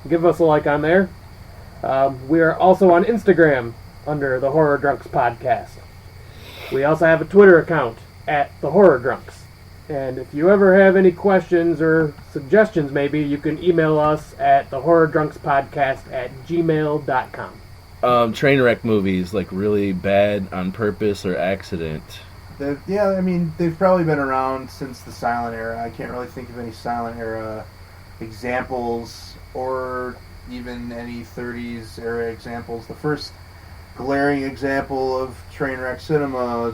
give us a like on there. We are also on Instagram under the Horror Drunks Podcast. We also have a Twitter account at the HorrorDrunks. And if you ever have any questions or suggestions, maybe, you can email us at thehorrordrunkspodcast@gmail.com. Trainwreck movies, like really bad on purpose or accident. They've probably been around since the silent era. I can't really think of any silent era examples or even any 30s era examples. The first glaring example of Trainwreck cinema,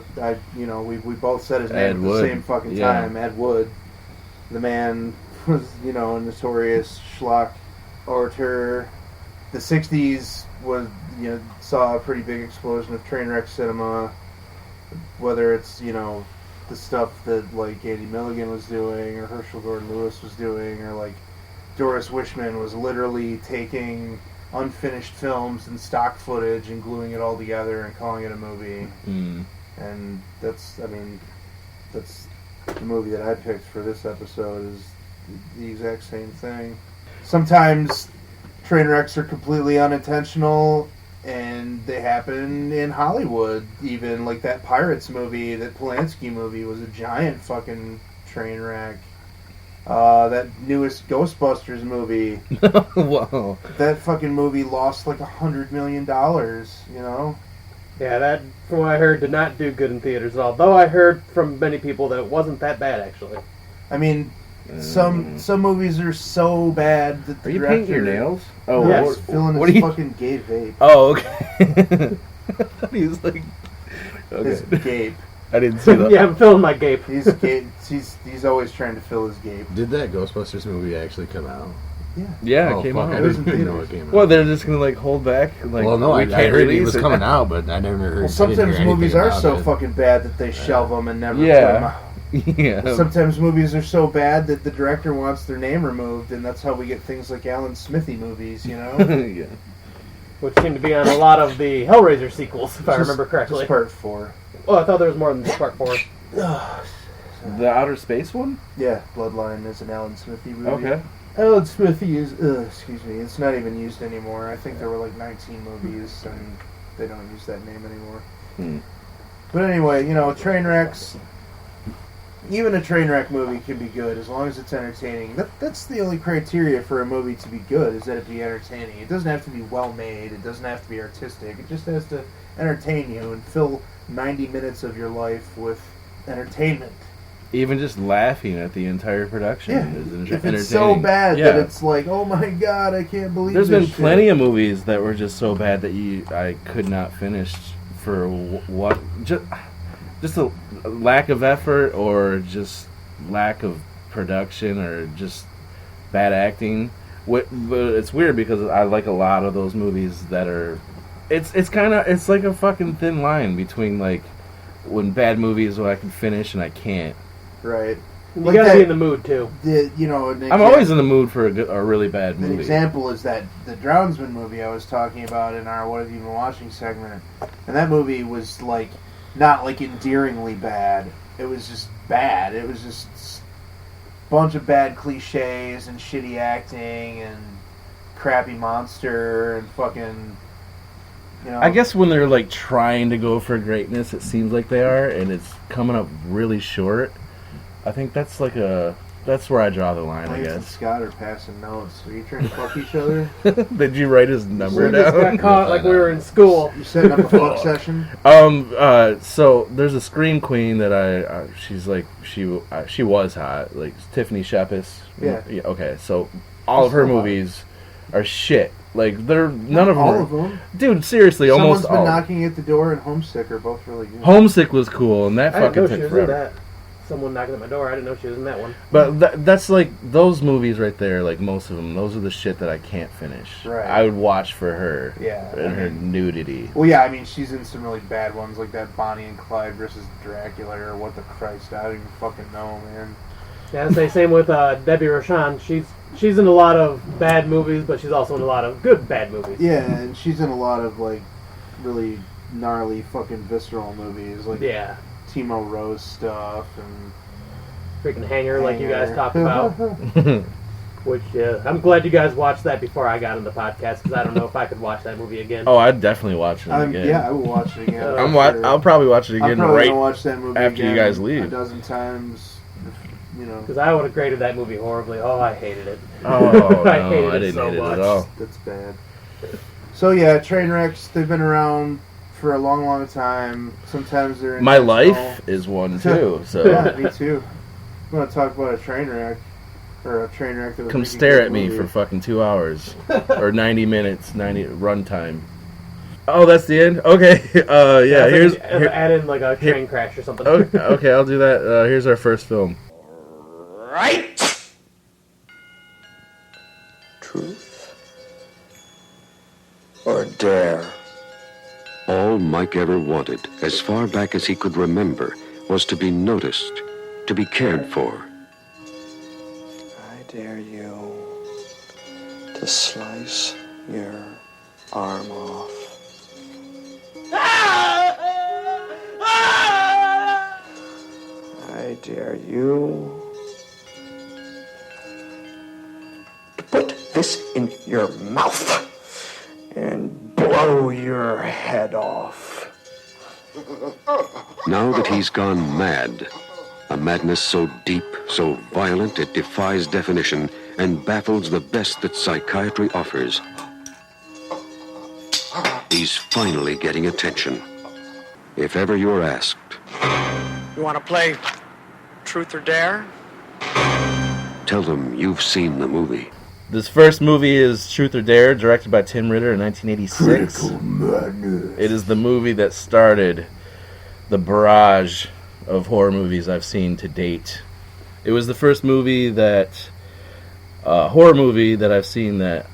we both said his name at the same fucking time. Ed Wood. The man was, a notorious schlock orator. The 60s saw a pretty big explosion of Trainwreck cinema, whether it's, the stuff that, like, Andy Milligan was doing, or Herschel Gordon Lewis was doing, or, like, Doris Wishman was literally taking unfinished films and stock footage and gluing it all together and calling it a movie. And that's the movie that I picked for this episode is the exact same thing. Sometimes train wrecks are completely unintentional and they happen in Hollywood, even like that Pirates movie, that Polanski movie was a giant fucking train wreck. That newest Ghostbusters movie. Whoa. That fucking movie lost like $100 million, Yeah, that, from what I heard, did not do good in theaters at all. Though I heard from many people that it wasn't that bad, actually. I mean, some movies are so bad that the Are you director... painting your nails? Oh, yes. He's filling his fucking gay vape. Oh, okay. I thought he was like... Okay. His gape. I didn't see that. Yeah, I'm filling my gape. He's always trying to fill his gape. Did that Ghostbusters movie actually come out? Yeah, Oh, it came fuck, out. I didn't know it came out. Well, they're just gonna like hold back. Like, well, no, I can't heard it release was coming out, but I never heard. Well, sometimes movies are so fucking bad that they shelve them and never put them out. Yeah. Sometimes movies are so bad that the director wants their name removed, and that's how we get things like Alan Smithy movies, Yeah. Which seemed to be on a lot of the Hellraiser sequels, if I remember correctly. Just part 4. Oh, I thought there was more than just part 4. The outer space one? Yeah, Bloodline is an Alan Smithy movie. Okay. Alan Smithy is, it's not even used anymore. I think there were like 19 movies, and they don't use that name anymore. But anyway, train wrecks, even a train wreck movie can be good as long as it's entertaining. That's the only criteria for a movie to be good, is that it be entertaining. It doesn't have to be well made, it doesn't have to be artistic, it just has to entertain you and fill 90 minutes of your life with entertainment. Even just laughing at the entire production is If entertaining. it's so bad that it's like, oh my god, I can't believe There's this been plenty of movies that were just so bad that I could not finish for what? Just a lack of effort, or just lack of production, or just bad acting. But it's weird because I like a lot of those movies that are... It's like a fucking thin line between like when bad movies where I can finish and I can't. Right. You gotta be in the mood, too. I'm always in the mood for a really bad movie. An example is that the Drownsman movie I was talking about in our What Have You Been Watching segment. And that movie was, like, not, like, endearingly bad. It was just bad. It was just a bunch of bad cliches and shitty acting and crappy monster and fucking... I guess when they're, like, trying to go for greatness, it seems like they are, and it's coming up really short. I think that's that's where I draw the line, Lance I and guess. Scott are passing notes. Are you trying to fuck each other? Did you write his number We just got down? caught like we were in school. You setting up a fuck session? So there's a Scream Queen that she's like, she was hot, like Tiffany Shepis. Yeah. Okay, so all of her movies are shit. Like, none of them. All of them. Dude, seriously, Someone's almost been all. knocking at the door and Homesick are both really good. Homesick was cool, and that I didn't fucking know she took was in forever. that. Someone knocking at my door. I didn't know she was in that one. But that's like, those movies right there, like most of them, those are the shit that I can't finish. Right. I would watch for her. Yeah, And her nudity. Well, yeah, I mean, she's in some really bad ones, like that Bonnie and Clyde versus Dracula, or what the Christ, I don't even fucking know, man. Yeah, I'd say same with Debbie Rochon. She's in a lot of bad movies, but she's also in a lot of good bad movies. Yeah, and she's in a lot of, like, really gnarly fucking visceral movies, like Timo Rose stuff, and... Freaking Hanger, like you guys talked about. Which I'm glad you guys watched that before I got on the podcast, because I don't know if I could watch that movie again. Oh, I'd definitely watch it again. Yeah, I will watch it again. I'll probably watch it again I'm probably right gonna watch that movie after again you guys leave. a dozen times. You know, Because I would have graded that movie horribly. Oh, I hated it. Oh, no, I hated I didn't so hate it much. at all. that's bad. So yeah, Trainwrecks, they've been around for a long, long time. Sometimes they're My intentional. life is one too, so Yeah, me too. I'm gonna talk about a train wreck, or a train wreck that was come making stare good at me movie. for fucking 2 hours or 90 minutes, 90 runtime. Oh, that's the end. Okay, yeah. It's like Here's add in like a train crash or something. okay. I'll do that. Here's our first film. Right? Truth or dare? All Mike ever wanted, as far back as he could remember, was to be noticed, to be cared for. I dare you to slice your arm off. I dare you to put this in your mouth and blow your head off. Now that he's gone mad, a madness so deep, so violent it defies definition and baffles the best that psychiatry offers, he's finally getting attention. If ever you're asked, You want to play truth or dare? tell them you've seen the movie. This first movie is Truth or Dare, directed by Tim Ritter in 1986. It is the movie that started the barrage of horror movies I've seen to date. It was the first movie that horror movie that I've seen that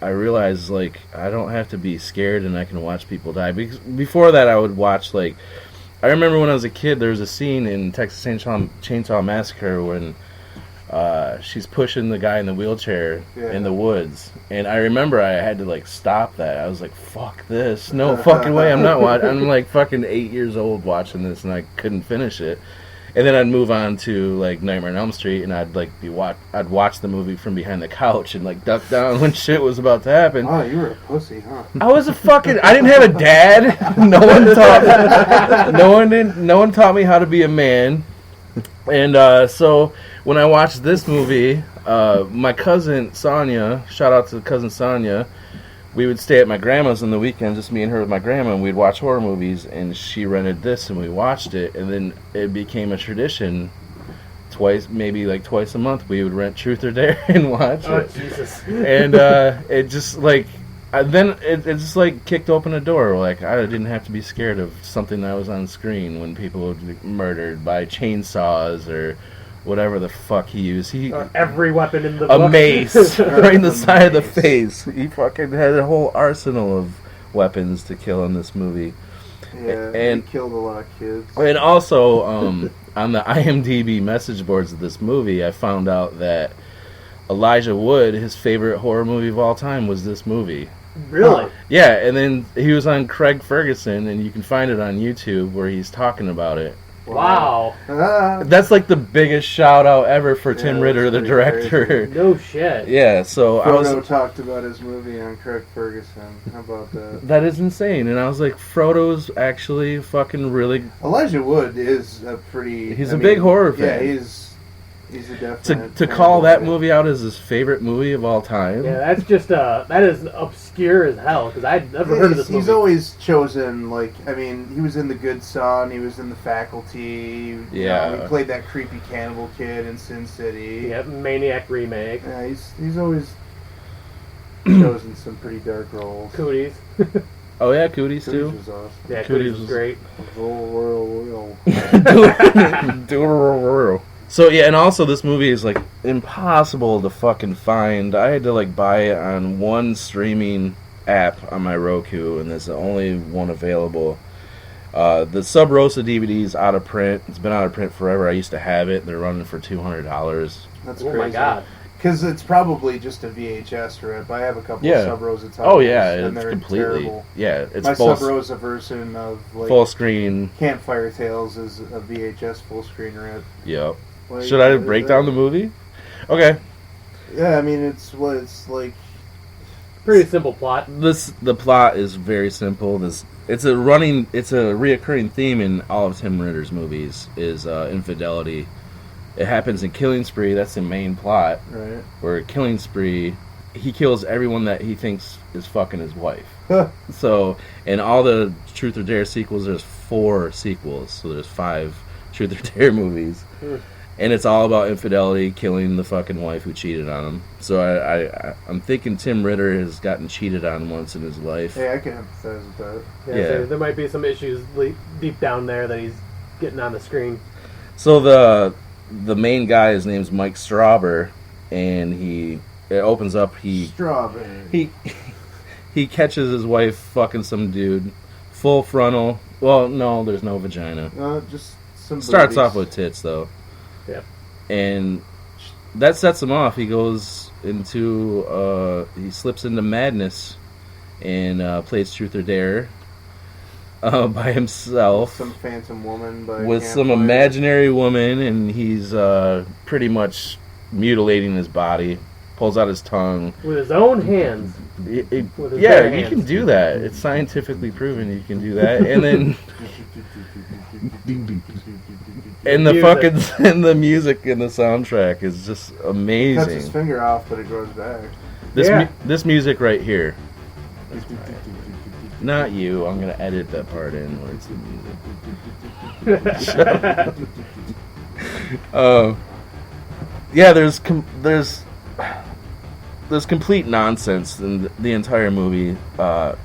I realized, like, I don't have to be scared and I can watch people die. Because before that, I would watch, like, I remember when I was a kid, there was a scene in Texas Chainsaw Massacre when she's pushing the guy in the wheelchair in the woods, and I remember I had to, like, stop that. I was like, fuck this, no fucking way, I'm not watching. I'm like fucking 8 years old watching this, and I couldn't finish it. And then I'd move on to, like, Nightmare on Elm Street, and I'd like I'd watch the movie from behind the couch and, like, duck down when shit was about to happen. Oh, you were a pussy, huh? I was a fucking. I didn't have a dad. No one taught me how to be a man. And so when I watched this movie, my cousin Sonia, shout out to cousin Sonia, we would stay at my grandma's on the weekend, just me and her with my grandma, and we'd watch horror movies, and she rented this, and we watched it, and then it became a tradition. Maybe twice a month, we would rent Truth or Dare and watch it. Jesus. And it just, like, then it just, like, kicked open a door. Like, I didn't have to be scared of something that was on screen when people would be murdered by chainsaws or whatever the fuck he used. Every weapon in the a book. mace right in the side of the face. He fucking had a whole arsenal of weapons to kill in this movie. Yeah, And- he killed a lot of kids. And also, on the IMDb message boards of this movie, I found out that Elijah Wood, his favorite horror movie of all time, was this movie. Really? Yeah, and then he was on Craig Ferguson, and you can find it on YouTube where he's talking about it. Wow. That's like the biggest shout out ever for Tim that's Ritter, the pretty director. crazy. No shit. Yeah, so I Frodo was. talked about his movie on Craig Ferguson. How about that? That is insane, and I was like, Frodo's actually fucking really. Elijah Wood is a pretty... He's a big horror fan. Yeah, he's a definite... To call that movie out as his favorite movie of all time. Yeah, that's just that is obscure as hell because I'd never heard of this movie. He's always chosen, like, I mean, he was in The Good Son, he was in The Faculty. Yeah. He played that creepy cannibal kid in Sin City. Yeah, Maniac remake. Yeah, he's always chosen some pretty dark roles. Cooties. Oh yeah, Cooties Cooties too. was awesome. Yeah, Cooties Cooties was was- great. So yeah, and also this movie is like impossible to fucking find. I had to like buy it on one streaming app on my Roku, and it's the only one available. The Sub Rosa DVD is out of print. It's been out of print forever. I used to have it. They're running for $200. That's Oh crazy. my god. Because it's probably just a VHS rip. I have a couple Yeah. of Sub Rosa titles. Oh yeah, and it's they're completely. terrible. Yeah, it's My full, Sub Rosa version of like full screen. Campfire Tales is a VHS full screen rip. Yep. Like, Should I break down the movie? Okay. Yeah, I mean, it's like. Pretty simple plot. The plot is very simple. It's a reoccurring theme in all of Tim Ritter's movies is infidelity. It happens in Killing Spree. That's the main plot. Right. Where Killing Spree, he kills everyone that he thinks is fucking his wife. So, in all the Truth or Dare sequels, there's 4 sequels. So there's 5 Truth or Dare movies. And it's all about infidelity, killing the fucking wife who cheated on him. So I'm thinking Tim Ritter has gotten cheated on once in his life. Hey, I can empathize with that. Yeah. So there might be some issues deep down there that he's getting on the screen. So the main guy, his name's Mike Strauber, and it opens up, Strawberry. he catches his wife fucking some dude, full frontal. Well, no, there's no vagina. Just some Starts boobies. off with tits, though. Yeah. And that sets him off. He goes into, he slips into madness and plays Truth or Dare by himself. Some phantom woman by with some campfire. imaginary woman, and he's pretty much mutilating his body. Pulls out his tongue. With his own hands. With his yeah, bare you hands. can do that. It's scientifically proven you can do that. And then and the Music. fucking and the music in the soundtrack is just Cuts his amazing. finger off, but it grows back. This music right here. Not you. I'm gonna edit that part in where it's the music. Yeah, there's complete nonsense in the entire movie.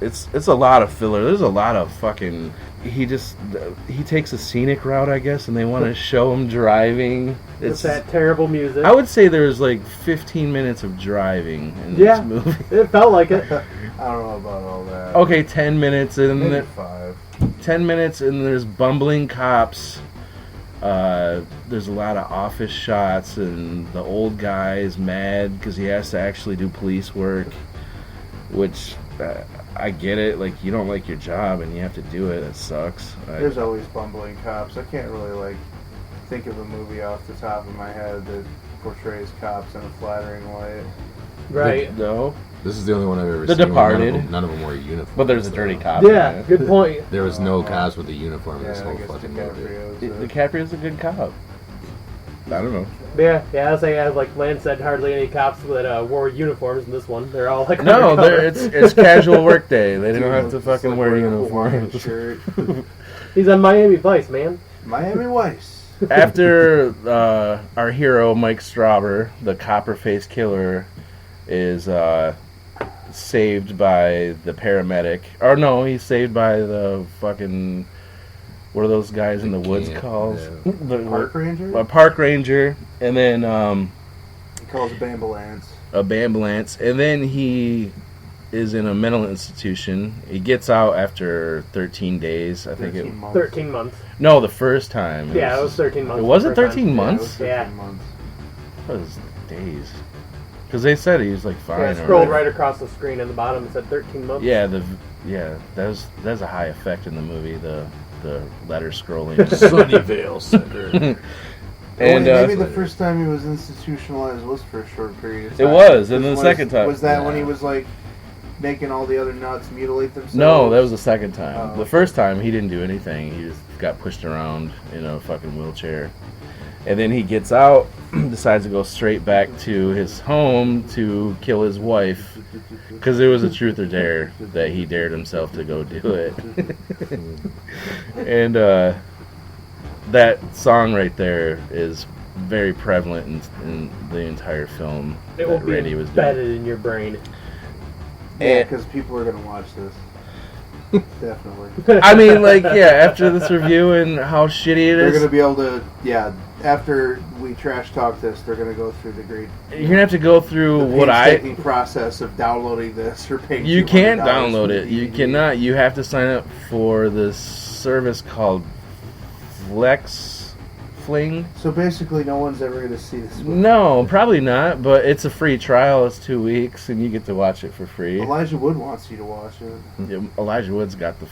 It's a lot of filler. There's a lot of fucking. He takes a scenic route, I guess, and they want to show him driving. It's that terrible music. I would say there's like 15 minutes of driving in this movie. It felt like it. I don't know about all that. Okay, 10 minutes and Maybe 5. 10 minutes and there's bumbling cops. There's a lot of office shots, and the old guy is mad because he has to actually do police work, which I get it. Like, you don't like your job and you have to do it. It sucks. There's always bumbling cops. I can't really think of a movie off the top of my head that portrays cops in a flattering light. Right. No. This is the only one I've ever The seen. Departed. None of them wore uniforms. But there's a dirty cop. Yeah, in it. good point. There was no cops with a uniform in this Yeah, I whole guess fucking movie. DiCaprio's DiCaprio's a good cop. I don't know. Yeah, I'd say, as like Lance said, hardly any cops that wore uniforms in this one. They're all like No, undercover. it's casual work day. They don't have to fucking wear uniforms. Shirt. He's on Miami Vice, man. Miami Vice. After our hero Mike Strauber, the copper-faced killer, is saved by the paramedic. Or no, he's saved by the fucking... What are those guys in the woods called? Yeah. Park ranger? A park ranger. And then He calls it ambulance. a ambulance. And then he is in a mental institution. He gets out after 13 days. I think 13 months. 13 months. No, the first time. Yeah, it was 13 months. It wasn't the first 13 time. months? Yeah, it was 13 Yeah. months. It was days. Because they said he was like fine. Yeah, or it scrolled whatever. right across the screen in the bottom. It said 13 months. Yeah, that's a high effect in the movie. The letter scrolling. Sunnyvale Center. And maybe the first time he was institutionalized was for a short period of it time. was, and then the second time. Was that when he was making all the other nuts mutilate themselves? No, that was the second time. Oh. The first time he didn't do anything. He just got pushed around in a fucking wheelchair. And then he gets out, decides to go straight back to his home to kill his wife. Because it was a truth or dare that he dared himself to go do it. And that song right there is very prevalent in the entire film It will that be Randy was doing. embedded in your brain. Yeah, because people are going to watch this. Definitely. I mean, after this review and how shitty it They're is, going to be able to, after we trash talk this, they're going to go through the great you're gonna have to go through what painstaking process of downloading this or paying You can't $200 download for it. the You DVD. cannot. You have to sign up for this service called Fling. So basically, no one's ever going to see this movie. No, probably not. But it's a free trial. It's 2 weeks, and you get to watch it for free. Elijah Wood wants you to watch it. Yeah, Elijah Wood's got the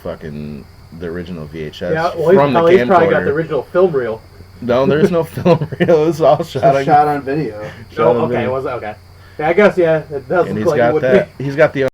original VHS Yeah, well, from the he's probably got the camcorder. original film reel. No, there's no film reel. It's all shot on Shot on video. shot on Okay, video. was it? Okay. I guess, yeah, it does And look he's like it got would that. He's got the